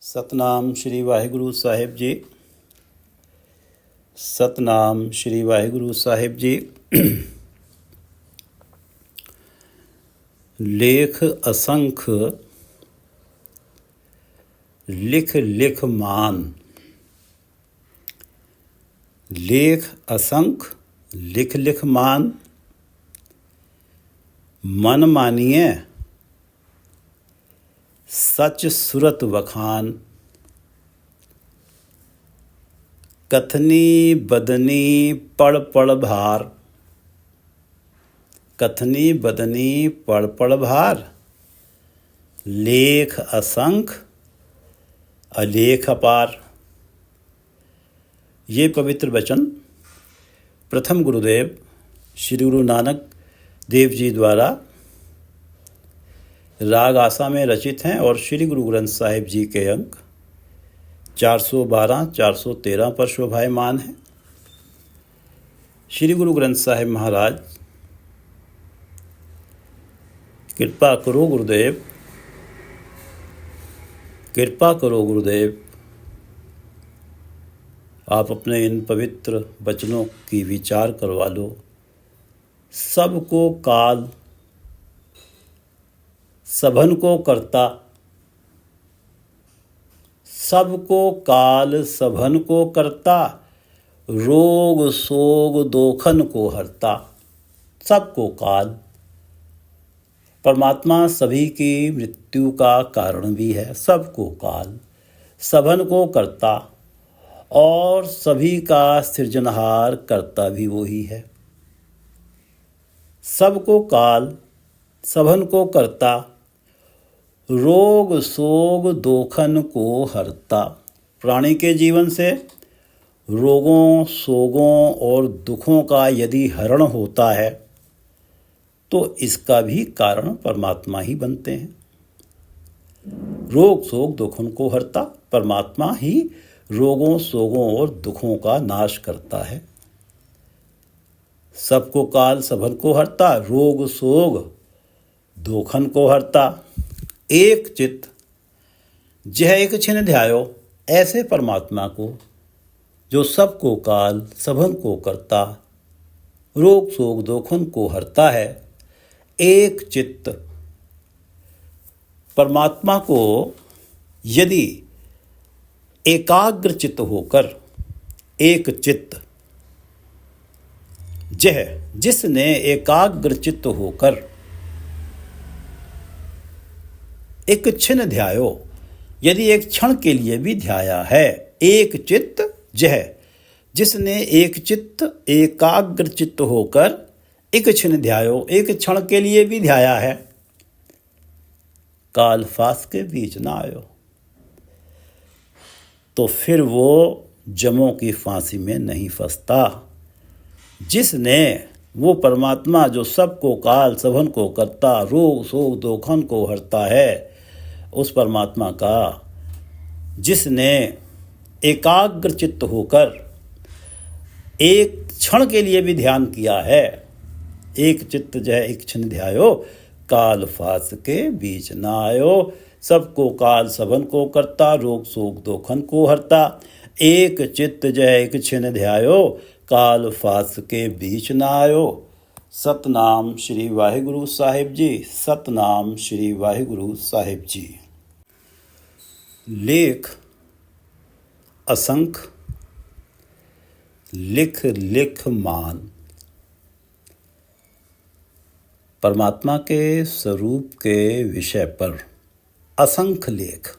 ਸਤਨਾਮ ਸ਼੍ਰੀ ਵਾਹਿਗੁਰੂ ਸਾਹਿਬ ਜੀ। ਸਤਨਾਮ ਸ਼੍ਰੀ ਵਾਹਿਗੁਰੂ ਸਾਹਿਬ ਜੀ। ਲੇਖ ਅਸੰਖ ਲਿਖ ਲਿਖ ਮਾਨ। ਲੇਖ ਅਸੰਖ ਲਿਖ ਲਿਖ ਮਾਨ। मन मानिए सच सुरत वखान। कथनी बदनी पड़ पड़ भार। कथनी बदनी पड़ पड़ भार। लेख असंख अलेख अपार। ये पवित्र वचन प्रथम गुरुदेव श्री गुरु नानक देव जी द्वारा राग आसा में रचित हैं और श्री गुरु ग्रंथ साहिब जी के अंक 412, 413 पर शोभायमान हैं। श्री गुरु ग्रंथ साहिब महाराज, कृपा करो गुरुदेव, कृपा करो गुरुदेव, आप अपने इन पवित्र वचनों की विचार करवा लो। सबको काल सबन को करता। सबको काल सबन को करता। रोग सोग दोखन को हरता। सबको काल। परमात्मा सभी की मृत्यु का कारण भी है। सबको काल सबन को करता और सभी का सृजनहार करता भी वही है। सबको काल सबन को करता। रोग सोग दोखन को हरता। प्राणी के जीवन से रोगों सोगों और दुखों का यदि हरण होता है तो इसका भी कारण परमात्मा ही बनते हैं। रोग सोग दुखों को हरता। परमात्मा ही रोगों सोगों और दुखों का नाश करता है। सबको काल सबन को हरता। रोग सोग दोखन को हरता। एक चित्त जह एक छिन ध्यायो। ऐसे परमात्मा को जो सबको काल सबन को करता, रोग सोग दोखन को हरता है, एक चित्त परमात्मा को यदि एकाग्र चित्त होकर, एक चित्त जह जिसने एकाग्र चित्त होकर एक छिन ध्यायो, यदि एक क्षण के लिए भी ध्याया है, एक चित्त जह जिसने एक चित्त एकाग्र चित्त होकर एक छिन ध्यायो, एक क्षण के लिए भी ध्याया है, काल फास के बीच ना आयो, तो फिर वो जमों की फांसी में नहीं फंसता। जिसने वो परमात्मा जो सबको काल सबन को करता, रोग सोग दोखन को हरता है, उस परमात्मा का जिसने एकाग्र चित्त होकर एक क्षण के लिए भी ध्यान किया है, एक चित्त जय एक क्षण ध्यायो, काल फास के बीच न आयो। सबको काल सबन को करता, रोग सोग दोखन को हरता। एक चित्त जय एक क्षण ध्यायो, काल फास के बीच न आयो। सतनाम श्री वाहिगुरु साहिब जी। सतनाम श्री वाहिगुरु साहिब जी। लेख असंख लिख लिख मान। परमात्मा के स्वरूप के विषय पर असंख्य लेख,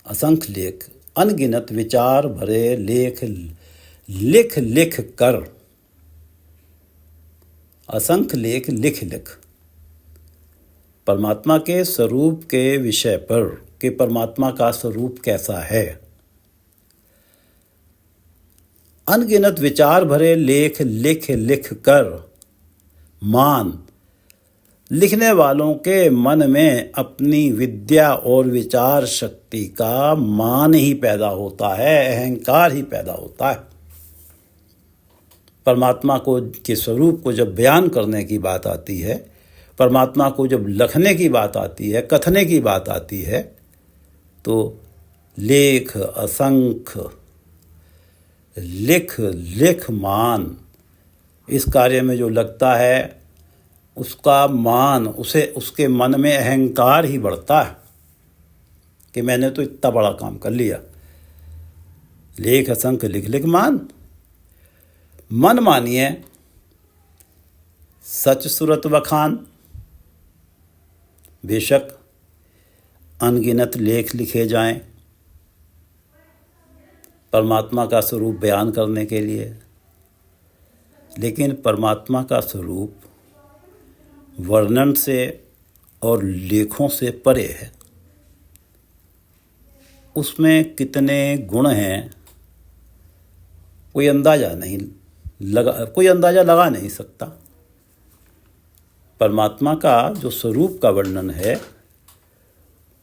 असंख्य लेख, अनगिनत विचार भरे लेख लिख लिख कर, असंख्य लेख लिख लिख परमात्मा के स्वरूप के विषय पर कि परमात्मा का स्वरूप कैसा है। अनगिनत विचार भरे लेख लिख लिख कर मान। लिखने वालों के मन में अपनी विद्या और विचार शक्ति का मान ही पैदा होता है, अहंकार ही पैदा होता है। परमात्मा को के स्वरूप को जब बयान करने की बात आती है, परमात्मा को जब लिखने की बात आती है, कथने की बात आती है, तो लेख असंख्य, लिख लिख मान। इस कार्य में जो लगता है उसका मान, उसे उसके मन में अहंकार ही बढ़ता है कि मैंने तो इतना बड़ा काम कर लिया। लेख असंख्य लिख लिख मान। मन मानिए सच सुरत बखान। बेशक अनगिनत लेख लिखे जाएं परमात्मा का स्वरूप बयान करने के लिए, लेकिन परमात्मा का स्वरूप वर्णन से और लेखों से परे है। उसमें कितने गुण हैं कोई अंदाज़ा लगा नहीं सकता। परमात्मा का जो स्वरूप का वर्णन है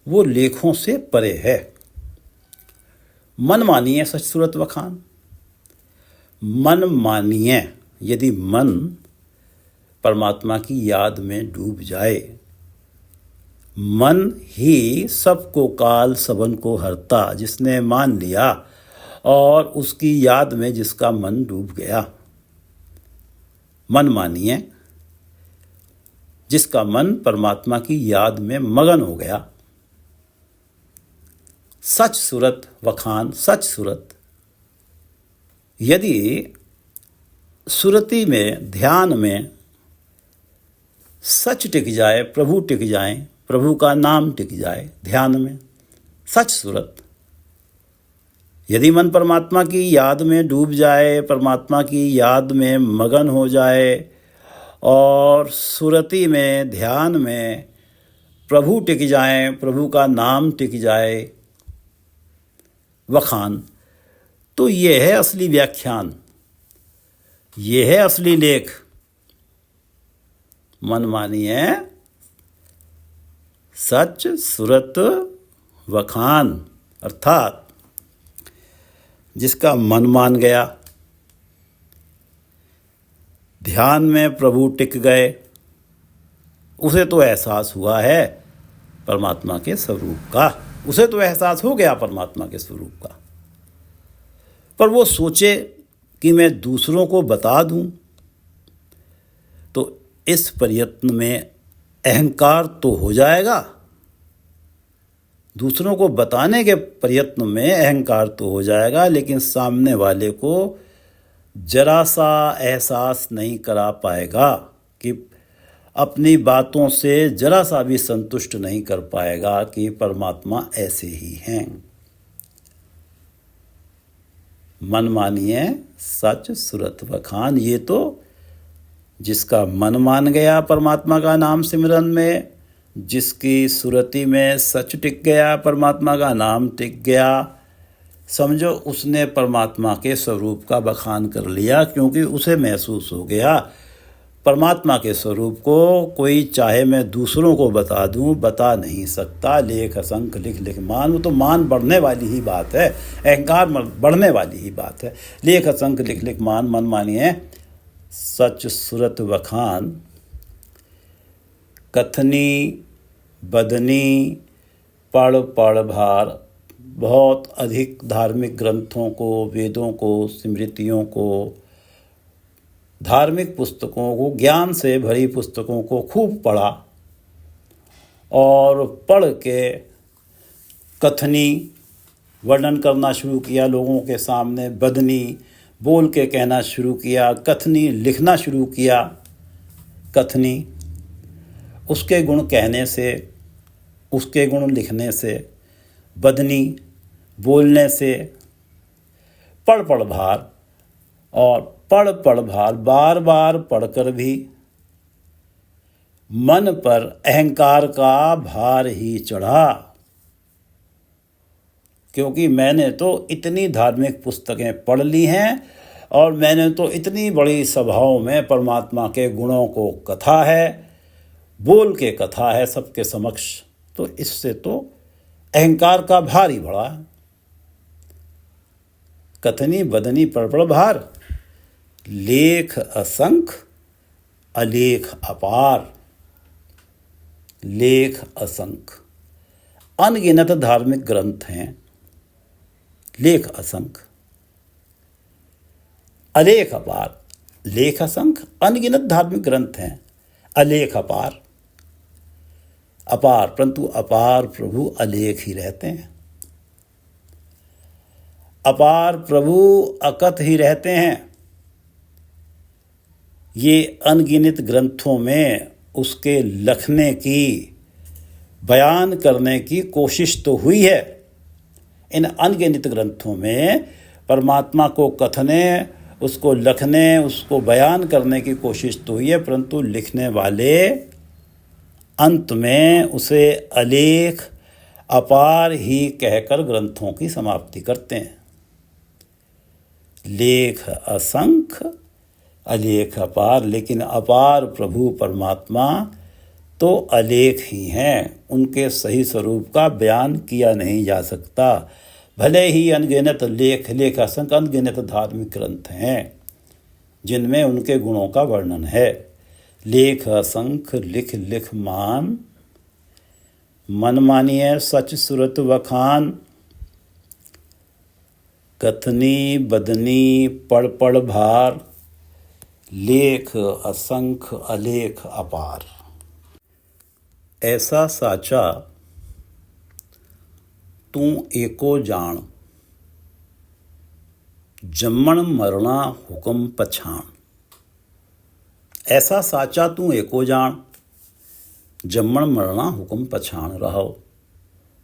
वो लेखों से परे है। मन मानिए सच सूरत बखान। मन मानिए, यदि मन परमात्मा की याद में डूब जाए, मन ही सबको काल सबन को हरता, जिसने मान लिया और उसकी याद में जिसका मन डूब गया। मन मानिए जिसका मन परमात्मा की याद में मगन हो गया। सच सूरत वखान, सच सूरत। यदि सुरति में, ध्यान में सच टिक जाए, प्रभु टिक जाए, प्रभु का नाम टिक जाए ध्यान में, सच सूरत। यदि मन परमात्मा की याद में डूब जाए, परमात्मा की याद में मगन हो जाए और सुरति में, ध्यान में प्रभु टिक जाए, प्रभु का नाम टिक जाए, वखान, तो ये है असली व्याख्यान, ये है असली लेख। मन मानिए सच सुरत वखान, अर्थात जिसका मन मान गया, ध्यान में प्रभु टिक गए, उसे तो एहसास हुआ है परमात्मा के स्वरूप का, उसे तो एहसास हो गया परमात्मा के स्वरूप का। पर वो सोचे कि मैं दूसरों को बता दूं, तो इस प्रयत्न में अहंकार तो हो जाएगा। दूसरों को बताने के प्रयत्न में अहंकार तो हो जाएगा, लेकिन सामने वाले को जरा सा एहसास नहीं करा पाएगा कि अपनी बातों से जरा सा भी संतुष्ट नहीं कर पाएगा कि परमात्मा ऐसे ही हैं। मन मानिए सच सुरत बखान। ये तो जिसका मन मान गया परमात्मा का नाम सिमरन में, जिसकी सुरति में सच टिक गया, परमात्मा का नाम टिक गया, समझो उसने परमात्मा के स्वरूप का बखान कर लिया, क्योंकि उसे महसूस हो गया परमात्मा के स्वरूप को कोई चाहे मैं दूसरों को बता दूं, बता नहीं सकता। लेख असंख्य लिख लिख मान, वो तो मान बढ़ने वाली ही बात है, अहंकार बढ़ने वाली ही बात है। लेख असंख्य लिख लिख मान। मन मानिए सच सुरत वखान। कथनी बदनी पढ़ पढ़ भार। बहुत अधिक धार्मिक ग्रंथों को, वेदों को, स्मृतियों को, धार्मिक पुस्तकों को, ज्ञान से भरी पुस्तकों को खूब पढ़ा और पढ़ के कथनी वर्णन करना शुरू किया लोगों के सामने, बदनी बोल के कहना शुरू किया, कथनी लिखना शुरू किया। कथनी उसके गुण कहने से, उसके गुण लिखने से, बदनी बोलने से, पढ़ पढ़ भार, और पढ़ पढ़ भार, बार बार पढ़कर भी मन पर अहंकार का भार ही चढ़ा, क्योंकि मैंने तो इतनी धार्मिक पुस्तकें पढ़ ली हैं और मैंने तो इतनी बड़ी सभाओं में परमात्मा के गुणों को कथा है, बोल के कथा है सबके समक्ष, तो इससे तो अहंकार का भार ही बढ़ा। कथनी बदनी पढ़ पढ़ भार, लेख असंख्य अलेख अपार। लेख असंख्य, अनगिनत धार्मिक ग्रंथ हैं, लेख असंख्य, अलेख अपार। लेख असंख्य, अनगिनत धार्मिक ग्रंथ हैं, अलेख अपार। अपार, परंतु अपार प्रभु अलेख ही रहते हैं। अपार प्रभु अकथ ही रहते हैं। ये अनगिनत ग्रंथों में उसके लिखने की, बयान करने की कोशिश तो हुई है। इन अनगिनत ग्रंथों में परमात्मा को कथने, उसको लिखने, उसको बयान करने की कोशिश तो हुई है, परंतु लिखने वाले अंत में उसे अलेख अपार ही कहकर ग्रंथों की समाप्ति करते हैं। लेख असंख्य, अलेख अपार, लेकिन अपार प्रभु परमात्मा तो अलेख ही हैं। उनके सही स्वरूप का बयान किया नहीं जा सकता। भले ही अनगिनत लेख असंख्य अनगिनत धार्मिक ग्रंथ हैं जिनमें उनके गुणों का वर्णन है। लेख असंख्य लिख लिख मान, मन मानिए सच सुरत वखान। कथनी बदनी पढ़ पढ़ भार, लेख असंख्य अलेख अपार। ऐसा साचा तू एको जान, जम्मण मरणा हुक्म पछाण। ऐसा साचा तू एको जान, जम्मण मरणा हुक्म पछाण। रहो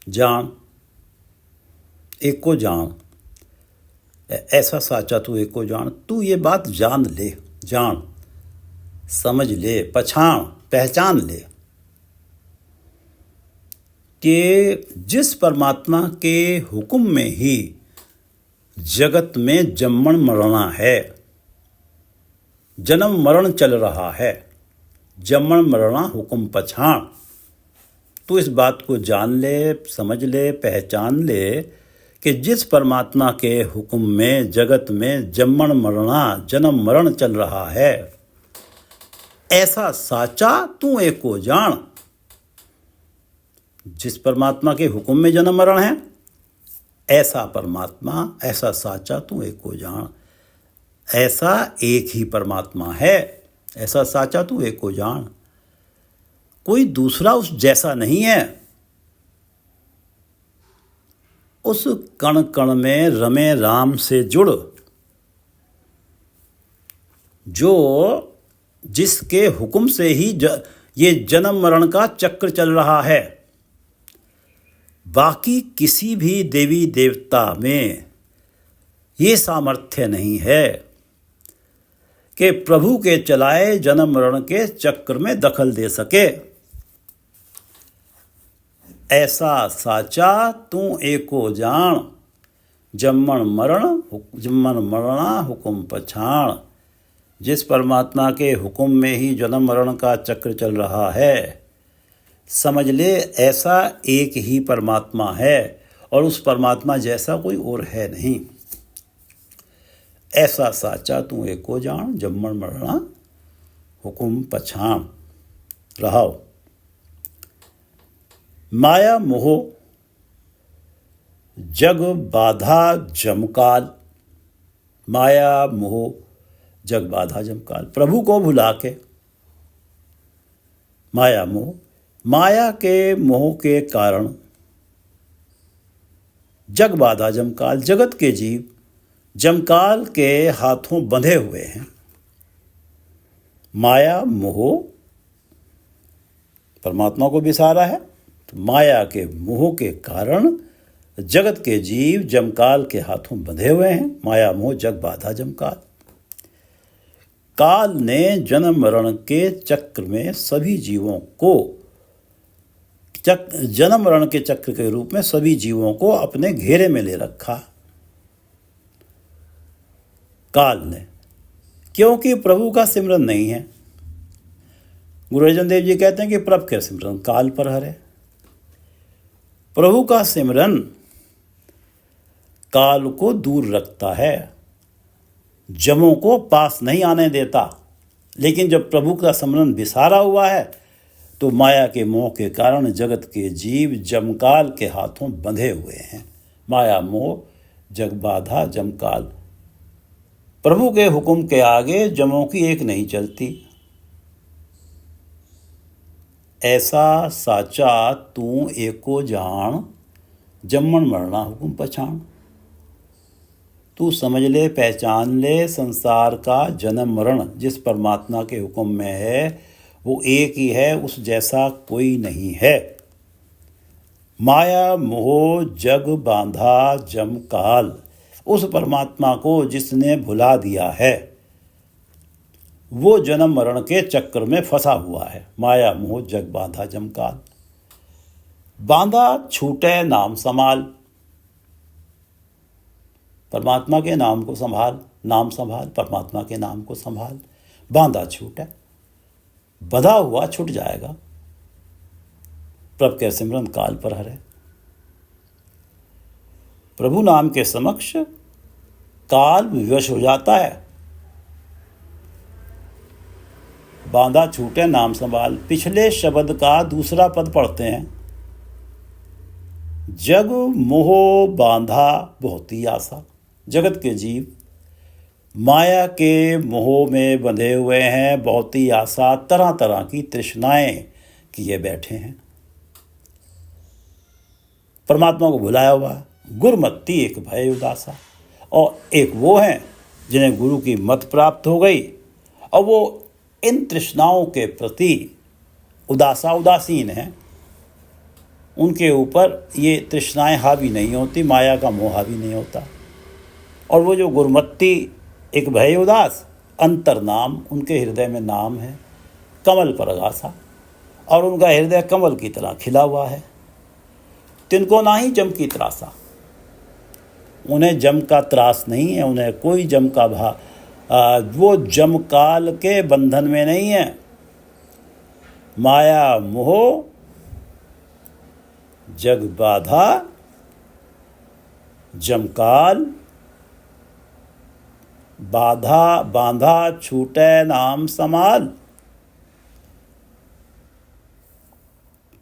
जान, एको जान, ऐसा साचा तू एको जान। तू ये बात जान ले, जान समझ ले, पछाण पहचान ले कि जिस परमात्मा के हुक्म में ही जगत में जम्मण मरना है, जन्म मरण चल रहा है। जम्मण मरना हुक्म पछाण। तू इस बात को जान ले, समझ ले, पहचान ले कि जिस परमात्मा के हुक्म में जगत में जम्मण मरना, जन्म मरण चल रहा है, ऐसा साचा तू एको जान। जिस परमात्मा के हुक्म में जन्म मरण है, ऐसा परमात्मा, ऐसा साचा तू एको जान। ऐसा एक ही परमात्मा है, ऐसा साचा तू एको जान। कोई दूसरा उस जैसा नहीं है। उस कण कण में रमे राम से जुड़, जो जिसके हुक्म से ही ये जन्म मरण का चक्र चल रहा है। बाकी किसी भी देवी देवता में ये सामर्थ्य नहीं है कि प्रभु के चलाए जन्म मरण के चक्र में दखल दे सके। ऐसा साचा तू एको जान, जम्मण मरणा हुक्म पछाण। जिस परमात्मा के हुक्म में ही जन्म मरण का चक्र चल रहा है, समझ ले ऐसा एक ही परमात्मा है और उस परमात्मा जैसा कोई और है नहीं। ऐसा साचा तू एको जान, जम्मण मरणा हुक्म पछाण। रहाओ माया मोह जग बाधा जमकाल। माया मोह जग बाधा जमकाल। प्रभु को भुला के माया मोह, माया के मोह के कारण जग बाधा जमकाल, जगत के जीव जमकाल के हाथों बंधे हुए हैं। माया मोह परमात्मा को बिसारा है, तो माया के मोह के कारण जगत के जीव जमकाल के हाथों बंधे हुए हैं। माया मोह जग बाधा जमकाल। काल ने जन्म मरण के चक्र में सभी जीवों को, जन्म मरण के चक्र के रूप में सभी जीवों को अपने घेरे में ले रखा। काल ने, क्योंकि प्रभु का सिमरन नहीं है। गुरु अर्जन देव जी कहते हैं कि प्रभ के सिमरन काल पर हरे। प्रभु का सिमरन काल को दूर रखता है, जमों को पास नहीं आने देता। लेकिन जब प्रभु का सिमरन बिसारा हुआ है तो माया के मोह के कारण जगत के जीव जमकाल के हाथों बंधे हुए हैं। माया मोह जग बाधा जमकाल। प्रभु के हुक्म के आगे जमों की एक नहीं चलती। ऐसा साचा तू एको जान, जम्मन मरना हुक्म पछाण। तू समझ ले, पहचान ले, संसार का जन्म मरण जिस परमात्मा के हुक्म में है वो एक ही है, उस जैसा कोई नहीं है। माया मोह जग बांधा जम काल, उस परमात्मा को जिसने भुला दिया है वो जन्म मरण के चक्र में फंसा हुआ है। माया मोह जग बांधा जम काल। बांधा छूटे नाम संभाल, परमात्मा के नाम को संभाल, नाम संभाल, परमात्मा के नाम को संभाल। बांधा छूटे, बंधा हुआ छूट जाएगा। प्रभु के सिमरन काल पर हरे। प्रभु नाम के समक्ष काल विवश हो जाता है। बांधा छूटे नाम संभाल। पिछले शब्द का दूसरा पद पढ़ते हैं। जग मोह बांधा बहुत ही आशा। जगत के जीव माया के मोह में बंधे हुए हैं, बहुत ही आशा, तरह तरह की तृष्णाएं किए बैठे हैं। परमात्मा को भुलाया हुआ। गुरमत्ती एक भय उदासा। और एक वो हैं जिन्हें गुरु की मत प्राप्त हो गई और वो इन तृष्णाओं के प्रति उदासीन हैं। उनके ऊपर ये तृष्णाएं हावी नहीं होती, माया का मोह हावी नहीं होता। और वो जो गुरमत्ती एक भय उदास, अंतर नाम, उनके हृदय में नाम है, कमल पर आशा, और उनका हृदय कमल की तरह खिला हुआ है। तिनको ना ही जम की त्रासा, उन्हें जम का त्रास नहीं है, उन्हें कोई जम का वो जम काल के बंधन में नहीं है। माया मोह जग बाधा जमकाल। बांधा छूटे नाम संभाल।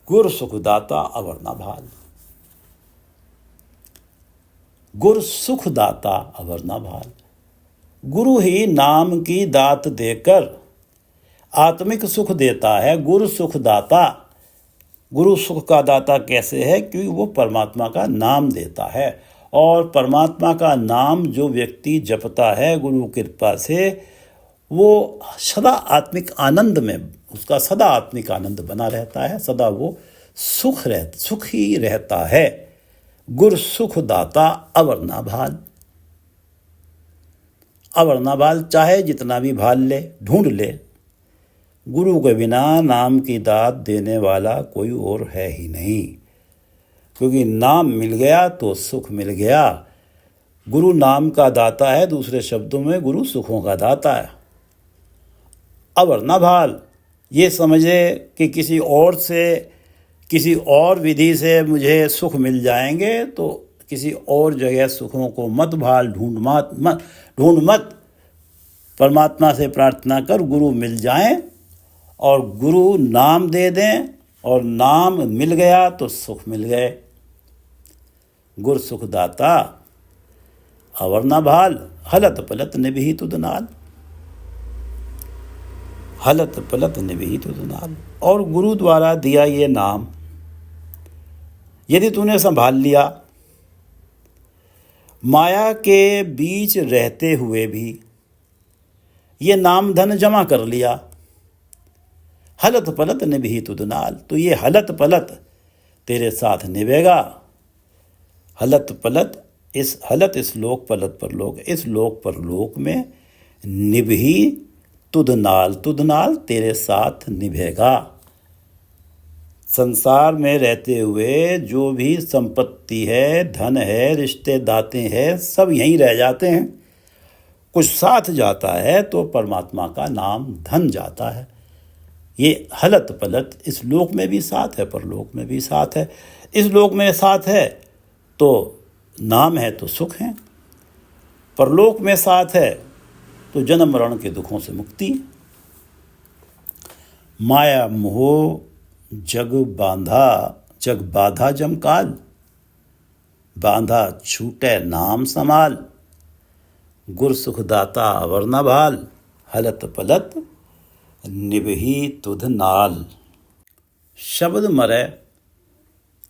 गुर सुखदाता अवर न भाल। गुर सुखदाता अवर न भाल। गुरु ही नाम की दात देकर आत्मिक सुख देता है। गुरु सुखदाता। गुरु सुख का दाता कैसे है? क्योंकि वो परमात्मा का नाम देता है। और परमात्मा का नाम जो व्यक्ति जपता है गुरु कृपा से, वो सदा आत्मिक आनंद में, उसका सदा आत्मिक आनंद बना रहता है, सदा वो सुख ही रहता है। गुर सुख दाता अवर ना भाल। अवर ना भाल, चाहे जितना भी भाल ले, ढूंढ ले, गुरु के बिना नाम की दात देने वाला कोई और है ही नहीं। क्योंकि नाम मिल गया तो सुख मिल गया। गुरु नाम का दाता है, दूसरे शब्दों में गुरु सुखों का दाता है। अवर न भाल, ये समझे कि किसी और विधि से मुझे सुख मिल जाएंगे, तो किसी और जगह सुखों को मत भाल, ढूंढ मत। परमात्मा से प्रार्थना कर गुरु मिल जाएं और गुरु नाम दे दें, और नाम मिल गया तो सुख मिल गए। गुर सुखदाता अवर न भाल। हलत पलत निभही तुध नाल। हलत पलत निभही तुध नाल। और गुरु द्वारा दिया ये नाम यदि तूने संभाल लिया, माया के बीच रहते हुए भी ये नाम धन जमा कर लिया, हलत पलत निभही तुध नाल, तो ये हलत पलत तेरे साथ निभेगा। हलत पलत, इस लोक पलत पर लोक, इस लोक पर लोक में निभही तुध नाल तेरे साथ निभेगा। संसार में रहते हुए जो भी संपत्ति है, धन है, रिश्ते दाते हैं, सब यहीं रह जाते हैं। कुछ साथ जाता है तो परमात्मा का नाम धन जाता है। ये हलत पलत इस लोक में भी साथ है, परलोक में भी साथ है। इस लोक में साथ है तो नाम है तो सुख है, परलोक में साथ है तो जन्म मरण के दुखों से मुक्ति। माया मोह जग बांधा जग बाधा जमकाल, बांधा छूटे नाम समाल, गुर सुखदाता वरना भाल, हलत पलत निभही तुध नाल। शब्द मरै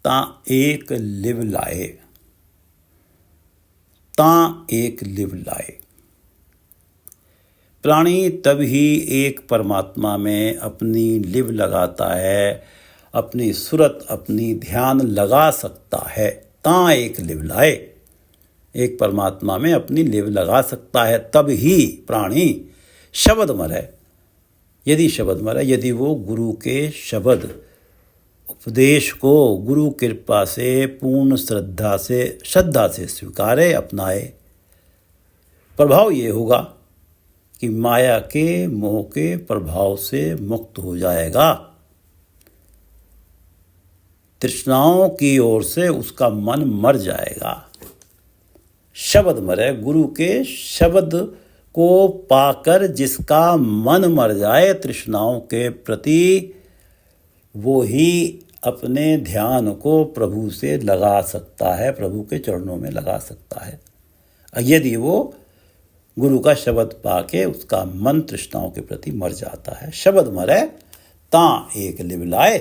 तां एक लिव लाए, तां एक लिव लाए। प्राणी तब ही एक परमात्मा में अपनी लिव लगाता है, अपनी सुरत अपनी ध्यान लगा सकता है। तां एक लिव लाए, एक परमात्मा में अपनी लिव लगा सकता है, तब ही प्राणी शब्द मरै। यदि शब्द मरै, यदि वो गुरु के शब्द उपदेश को गुरु कृपा से पूर्ण श्रद्धा से स्वीकारे, अपनाए, प्रभाव ये होगा कि माया के मोह के प्रभाव से मुक्त हो जाएगा। तृष्णाओं की ओर से उसका मन मर जाएगा। शब्द मरै, गुरु के शब्द को पाकर जिसका मन मर जाए तृष्णाओं के प्रति, वो ही अपने ध्यान को प्रभु से लगा सकता है, प्रभु के चरणों में लगा सकता है। यदि वो गुरु का शब्द पाके उसका मन तृष्णाओं के प्रति मर जाता है। शब्द मरै तां एक लिव लाए,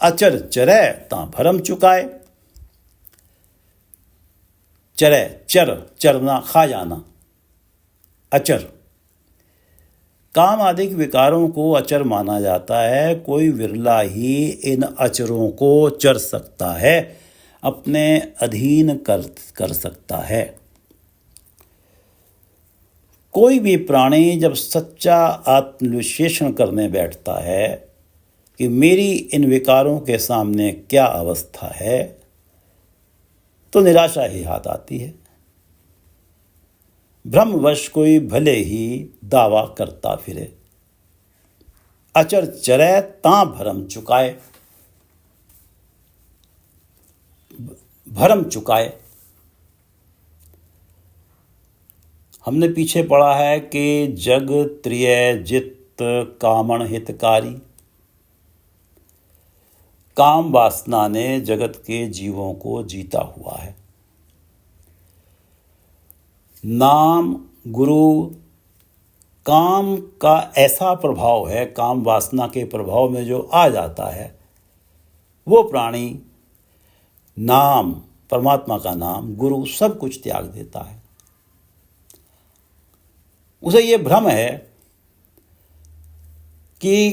अचर चरै तां भरम चुकाए। चरै चरना खा जाना, अचर। काम आदि विकारों को अचर माना जाता है। कोई विरला ही इन अचरों को चर सकता है, अपने अधीन कर सकता है। कोई भी प्राणी जब सच्चा आत्मविश्लेषण करने बैठता है कि मेरी इन विकारों के सामने क्या अवस्था है, तो निराशा ही हाथ आती है। भ्रमवश कोई भले ही दावा करता फिरे, अचर चरै तां भरम चुकाए। भरम चुकाए, हमने पीछे पढ़ा है कि जग त्रिय जित कामण हितकारी। काम वासना ने जगत के जीवों को जीता हुआ है। नाम गुरु काम का ऐसा प्रभाव है, काम वासना के प्रभाव में जो आ जाता है, वो प्राणी नाम, परमात्मा का नाम, गुरु सब कुछ त्याग देता है। उसे ये भ्रम है कि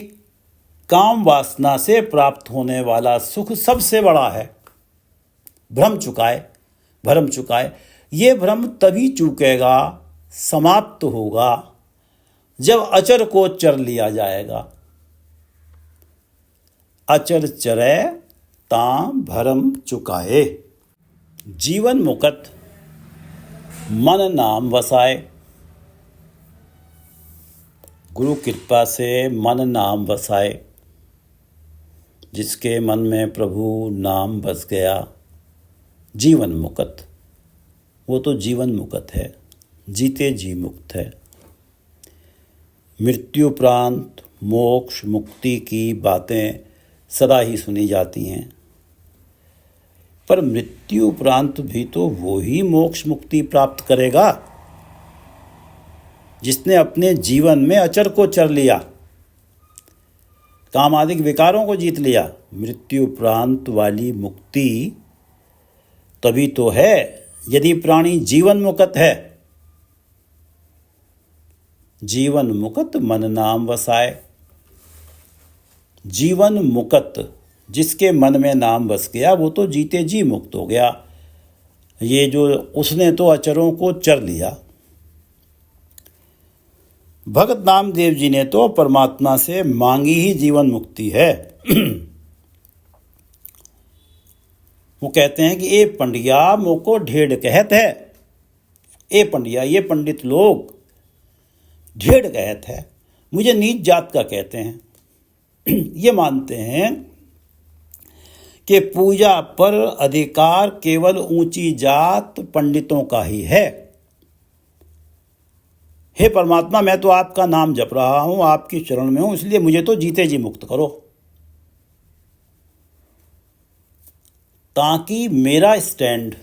काम वासना से प्राप्त होने वाला सुख सबसे बड़ा है। भ्रम चुकाए। ये भ्रम तभी चूकेगा, समाप्त होगा, जब अचर को चर लिया जाएगा। अचर चरै तां भरम चुकाए। जीवन मुकत मन नाम वसाए। गुरु कृपा से मन नाम वसाए। जिसके मन में प्रभु नाम बस गया, जीवन मुक्त, वो तो जीवन मुक्त है, जीते जी मुक्त है। मृत्युपरांत मोक्ष मुक्ति की बातें सदा ही सुनी जाती हैं, पर मृत्यु उपरांत भी तो वो ही मोक्ष मुक्ति प्राप्त करेगा जिसने अपने जीवन में अचर को चर लिया, कामादिक विकारों को जीत लिया। मृत्यु उपरांत वाली मुक्ति तभी तो है यदि प्राणी जीवन मुक्त है। जीवन मुक्त मन नाम वसाए। जीवन मुक्त, जिसके मन में नाम बस गया वो तो जीते जी मुक्त हो गया। ये जो उसने तो अचरों को चर लिया। भगत नामदेव जी ने तो परमात्मा से मांगी ही जीवन मुक्ति है। वो कहते हैं कि ए पंडिया मोको ढेड़ कहत है। ए पंडिया, ये पंडित लोग ढेड़ कहत है, मुझे नीच जात का कहते हैं। ये मानते हैं कि पूजा पर अधिकार केवल ऊंची जात पंडितों का ही है। हे परमात्मा, मैं तो आपका नाम जप रहा हूं, आपकी शरण में हूं, इसलिए मुझे तो जीते जी मुक्त करो। ताकि मेरा स्टैंड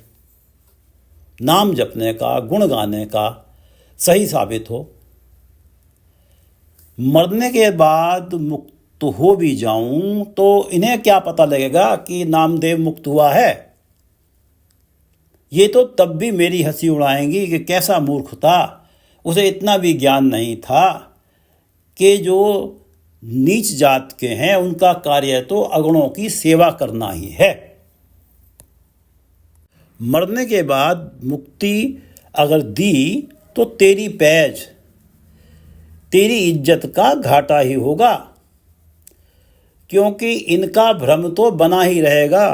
नाम जपने का, गुण गाने का सही साबित हो। मरने के बाद मुक्त हो भी जाऊं तो इन्हें क्या पता लगेगा कि नामदेव मुक्त हुआ है। ये तो तब भी मेरी हंसी उड़ाएंगी कि कैसा मूर्ख था, उसे इतना भी ज्ञान नहीं था कि जो नीच जात के हैं उनका कार्य तो अगुणों की सेवा करना ही है। मरने के बाद मुक्ति अगर दी तो तेरी पैज, तेरी इज्जत का घाटा ही होगा, क्योंकि इनका भ्रम तो बना ही रहेगा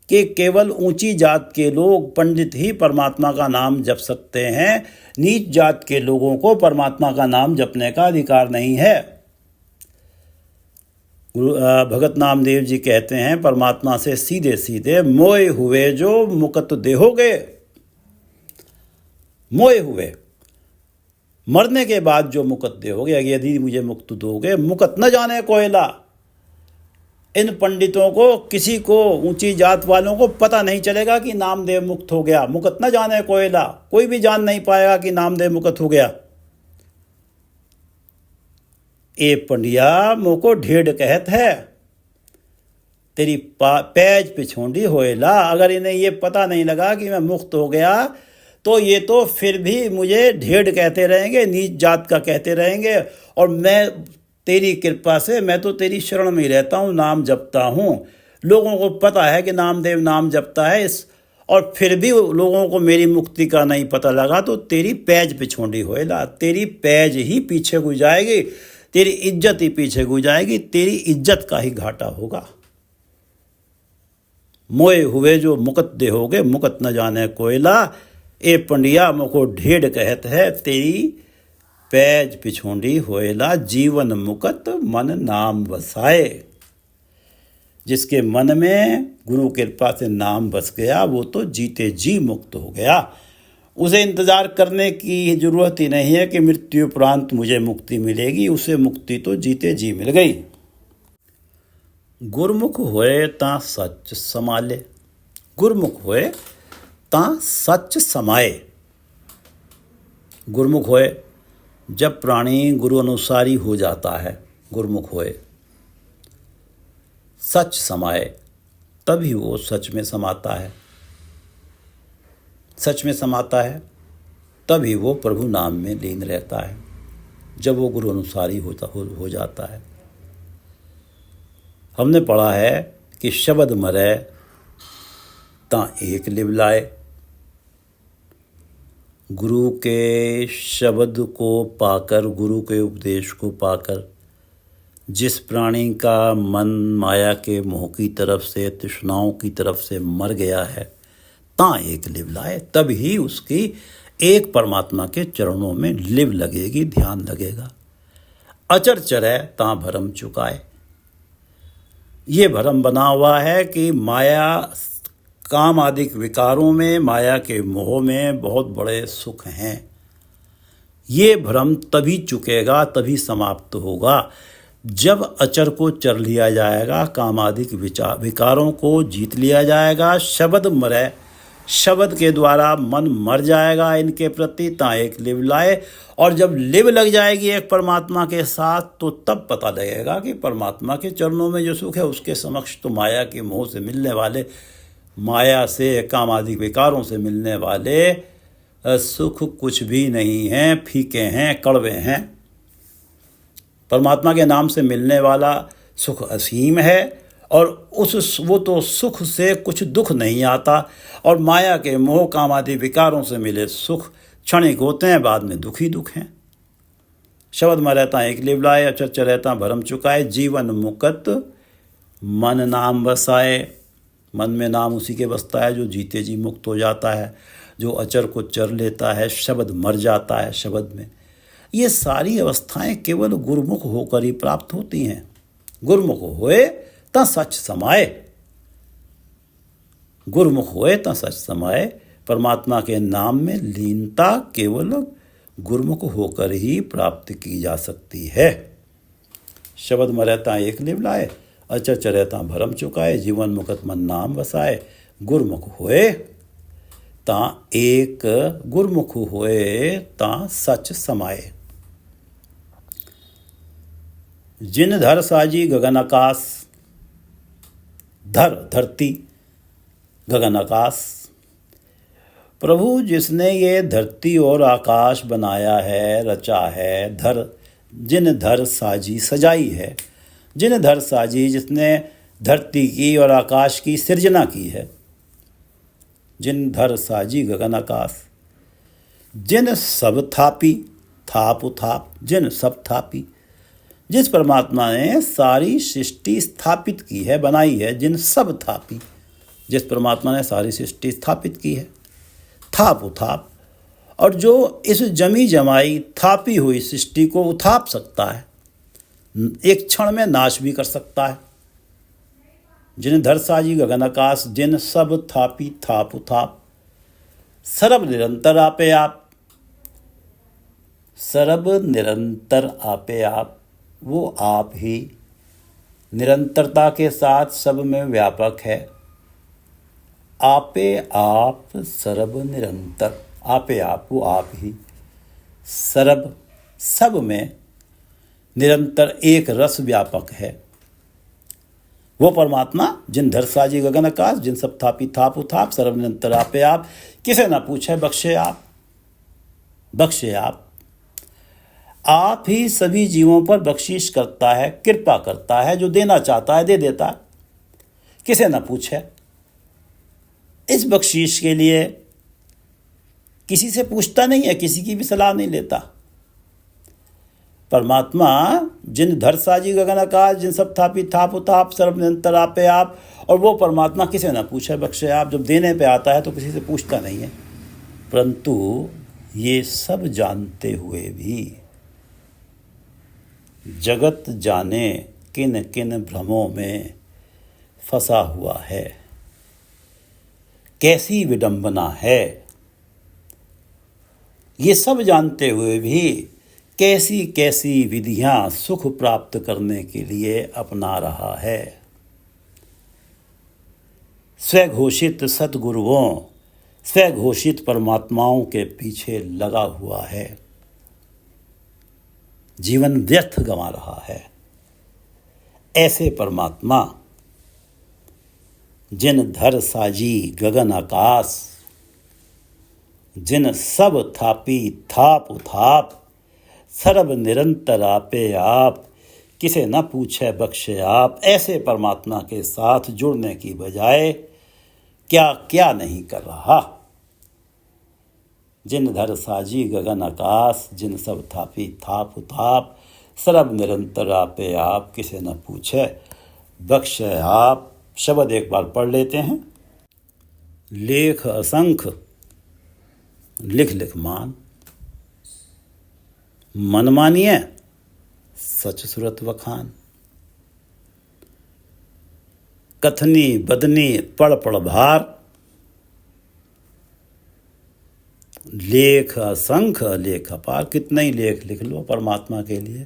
कि केवल ऊंची जात के लोग, पंडित ही परमात्मा का नाम जप सकते हैं। नीच जात के लोगों को परमात्मा का नाम जपने का अधिकार नहीं है। भगत नामदेव जी कहते हैं, परमात्मा से सीधे सीधे मोए हुए जो मुक्त देहोगे, मोए हुए, मरने के बाद जो मुक्त देहोगे, यदि मुझे मुक्त दोगे, मुक्त न जाने कोयला। इन पंडितों को, किसी को, ऊंची जात वालों को पता नहीं चलेगा कि नामदेव मुक्त हो गया। मुक्त न जाने कोयला, कोई भी जान नहीं पाएगा कि नामदेव मुक्त हो गया। ए पंडिया मोको ढेड़ कहत है, तेरी पैज पिछोंडी होएला। अगर इन्हें ये पता नहीं लगा कि मैं मुक्त हो गया तो ये तो फिर भी मुझे ढेड़ कहते रहेंगे, नीच जात का कहते रहेंगे। और मैं तेरी कृपा से, मैं तो तेरी शरण में ही रहता हूँ, नाम जपता हूँ। लोगों को पता है कि नामदेव नाम जपता है, और फिर भी लोगों को मेरी मुक्ति का नहीं पता लगा तो तेरी पैज पिछोंडी होएला, तेरी पैज ही पीछे गुज जाएगी, तेरी इज्जत ही पीछे गुज जाएगी, तेरी इज्जत का ही घाटा होगा। मोए हुए जो मुक्त देहोगे, मुक्त न जाने कोयला। ए पंडिया मोको ढेड़ कहत है, तेरी पैज पिछोंडी होएला। जीवन मुक्त मन नाम बसाए। जिसके मन में गुरु कृपा से नाम बस गया वो तो जीते जी मुक्त हो गया। उसे इंतजार करने की जरूरत ही नहीं है कि मृत्यु उपरांत मुझे मुक्ति मिलेगी, उसे मुक्ति तो जीते जी मिल गई। गुरमुख होए ता सच समाले, गुरमुख होए ता सच समाए। गुरमुख होए, जब प्राणी गुरु अनुसारी हो जाता है, गुरमुख होए, सच समाए, तभी वो सच में समाता है। सच में समाता है तभी वो प्रभु नाम में लीन रहता है, जब वो गुरु अनुसारी हो जाता है। हमने पढ़ा है कि शब्द मरे ता एक लिव लाए। गुरु के शब्द को पाकर, गुरु के उपदेश को पाकर जिस प्राणी का मन माया के मोह की तरफ से, तृष्णाओं की तरफ से मर गया है, ता एक लिव लाए, तब ही उसकी एक परमात्मा के चरणों में लिव लगेगी, ध्यान लगेगा। अचर चरे ता भरम चुकाए। ये भरम बना हुआ है कि माया, काम आदि विकारों में, माया के मोह में बहुत बड़े सुख हैं। ये भ्रम तभी चुकेगा, तभी समाप्त होगा जब अचर को चर लिया जाएगा, कामादिक विकारों को जीत लिया जाएगा। शब्द मरे, शब्द के द्वारा मन मर जाएगा इनके प्रति, ता एक लिव लाए। और जब लिव लग जाएगी एक परमात्मा के साथ तो तब पता लगेगा कि परमात्मा के चरणों में जो सुख है उसके समक्ष तो माया के मोह से मिलने वाले, माया से, कामादिक विकारों से मिलने वाले सुख कुछ भी नहीं हैं, फीके हैं, कड़वे हैं। परमात्मा के नाम से मिलने वाला सुख असीम है, और वो तो सुख से कुछ दुख नहीं आता। और माया के मोह, कामादि विकारों से मिले सुख क्षणिक होते हैं, बाद में दुख ही दुख हैं। शब्द में रहता एक लिव लाए, अचर रहता भरम चुकाए। जीवन मुक्त मन नाम बसाए। मन में नाम उसी के बसता है जो जीते जी मुक्त हो जाता है, जो अचर को चर लेता है, शब्द मर जाता है शब्द में। ये सारी अवस्थाएं केवल गुरुमुख होकर ही प्राप्त होती हैं। गुरुमुख होए ता सच समाए, गुरुमुख होए ता सच समाए। परमात्मा के नाम में लीनता केवल गुरुमुख होकर ही प्राप्त की जा सकती है। शब्द में रहता एक लिव लाए, अचर चरे तां भरम चुकाए, जीवन मुकत मन नाम वसाए, गुरमुख होए तां एक, गुरमुख होए तां सच समाए। जिन धर साजी गगन आकाश, धर धरती गगन आकाश, प्रभु जिसने ये धरती और आकाश बनाया है, रचा है, धर जिन धर साजी सजाई है, जिन धर साजी जिसने धरती की और आकाश की सृजना की है, जिन धर साजी गगन आकाश, जिन सब थापी, थाप उथाप, जिन सब थापी, जिस परमात्मा ने सारी सृष्टि स्थापित की है, बनाई है, जिन सब थापी, जिस परमात्मा ने सारी सृष्टि स्थापित की है, थाप उथाप, और जो इस जमी जमाई थापी हुई सृष्टि को उथाप सकता है, एक क्षण में नाश भी कर सकता है। जिन धर साजी गगन आकाश, जिन सब थापी थाप उथाप, सरब निरंतर आपे आप, सरब निरंतर आपे आप, वो आप ही निरंतरता के साथ सब में व्यापक है। आपे आप सरब निरंतर, आपे आप वो आप ही, सरब सब में निरंतर एक रस व्यापक है। वो परमात्मा जिन धर साजी गगन आकाश, जिन सब थापी थाप उथाप, सरब निरंतर आपे आप, किसे ना पूछे बख्शे आप, बख्शे आप ही सभी जीवों पर बख्शीश करता है, कृपा करता है, जो देना चाहता है दे देता है, किसे ना पूछे। इस बख्शीश के लिए किसी से पूछता नहीं है, किसी की भी सलाह नहीं लेता। परमात्मा जिन धर साजी गगन आकाश, जिन सब थापी थाप उताप, सर्व निरंतर आपे आप, और वो परमात्मा किसे ना पूछे बख्शे आप। जब देने पे आता है तो किसी से पूछता नहीं है। परंतु ये सब जानते हुए भी जगत जाने किन किन भ्रमों में फंसा हुआ है, कैसी विडंबना है। ये सब जानते हुए भी कैसी कैसी विधियां सुख प्राप्त करने के लिए अपना रहा है। स्वघोषित सद्गुरुओं, स्वघोषित परमात्माओं के पीछे लगा हुआ है, जीवन व्यर्थ गंवा रहा है। ऐसे परमात्मा जिन धर साजी गगन आकाश, जिन सब थापी थाप उथाप, सर्व निरंतर आपे आप, किसे न पूछे बख्शे आप। ऐसे परमात्मा के साथ जुड़ने की बजाय क्या क्या नहीं कर रहा। जिन धर साजी गगन आकाश, जिन सब थापी थाप उथाप, सर्व निरंतर आपे आप, किसे न पूछे बख्शे आप। शब्द एक बार पढ़ लेते हैं। लेख असंख्य लिख लिख मान, मन मानिए सच सुरत वखान। कथनी बदनी पढ़ पढ़ भार, लेख असंख्य लेख अपार। कितना ही लेख लिख लो परमात्मा के लिए।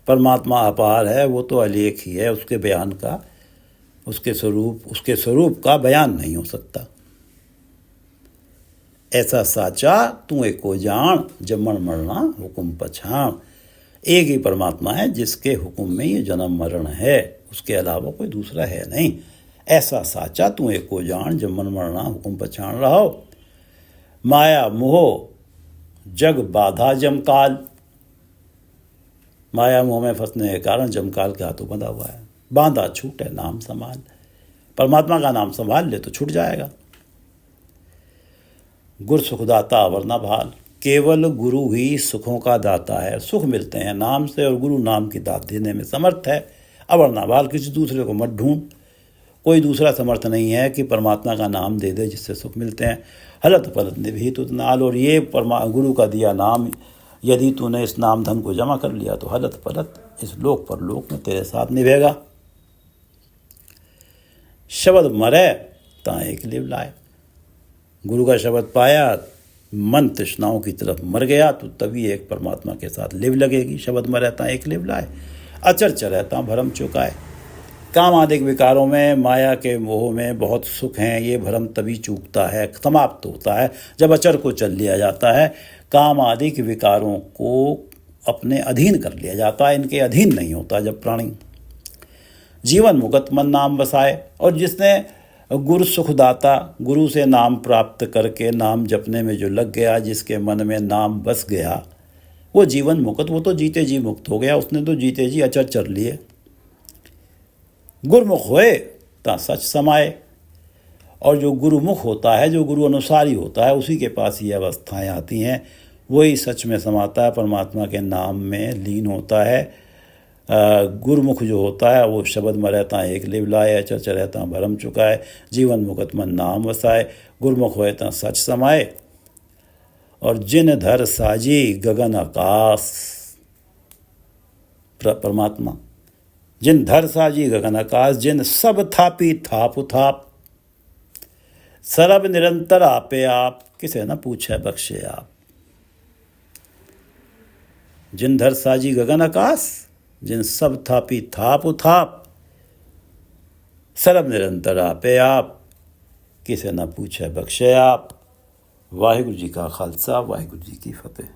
परमात्मा अपार है, वो तो अलेख ही है। उसके बयान का, उसके स्वरूप का बयान नहीं हो सकता। ऐसा साचा तू एको जान, जमण मरना हुकुम पछाण। एक ही परमात्मा है जिसके हुक्म में ये जन्म मरण है, उसके अलावा कोई दूसरा है नहीं। ऐसा साचा तू एको जान, जमण मरना हुकुम पछाण रहो। माया मोह जग बाधा जमकाल, माया मोह में फंसने के कारण जमकाल के हाथों बंधा हुआ है। बांधा छूटे नाम संभाल, परमात्मा का नाम संभाल ले तो छूट जाएगा। गुर सुखदाता वरना भाल, केवल गुरु ही सुखों का दाता है। सुख मिलते हैं नाम से, और गुरु नाम की दात देने में समर्थ है। अवरना भाल, किसी दूसरे को मत ढूंढ। कोई दूसरा समर्थ नहीं है कि परमात्मा का नाम दे दे जिससे सुख मिलते हैं। हलत पलत निभीत उतनाल, और ये गुरु का दिया नाम यदि तूने इस नाम धन को जमा कर लिया तो हलत पलत इस लोक पर लोक में तेरे साथ निभेगा। शब्द मरे ता एक लिव लाए, गुरु का शब्द पाया, मन तृष्णाओं की तरफ मर गया तो तभी एक परमात्मा के साथ लिव लगेगी। शब्द मरे ता एक लिव लाए, अचर चरे ता भरम चुकाए। काम आदिक विकारों में, माया के मोह में बहुत सुख हैं, ये भ्रम तभी चूकता है, समाप्त होता है जब अचर को चल लिया जाता है। काम आदिक विकारों को अपने अधीन कर लिया जाता है, इनके अधीन नहीं होता जब प्राणी। जीवन मुक्त मन नाम बसाए, और जिसने गुरु सुखदाता, गुरु से नाम प्राप्त करके नाम जपने में जो लग गया, जिसके मन में नाम बस गया, वो जीवन मुक्त, वो तो जीते जी मुक्त हो गया, उसने तो जीते जी अचर चर लिए। गुरुमुख होए ता सच समाए, और जो गुरुमुख होता है, जो गुरु अनुसारी होता है, उसी के पास ये अवस्थाएं आती हैं, वही सच में समाता है, परमात्मा के नाम में लीन होता है। गुरुमुख जो होता है वो शब्द में रहता है एक लिवलाए, अचर रहता भरम चुकाए, जीवन मुक्त मन नाम वसाए, गुरुमुख होए ता सच समाए। और जिन धर साजी गगन आकाश, परमात्मा जिन धर साजी गगन आकाश, जिन सब थापी थाप उथाप, सरब निरंतर आपे आप, किसे न पूछे बख्शे आप। जिन धर साजी गगन आकाश, जिन सब थापी थाप उथाप, सरब निरंतर आपे आप, किसे न पूछे बख्शे आप। वाहिगुरु जी का खालसा, वाहिगुरु जी की फतेह।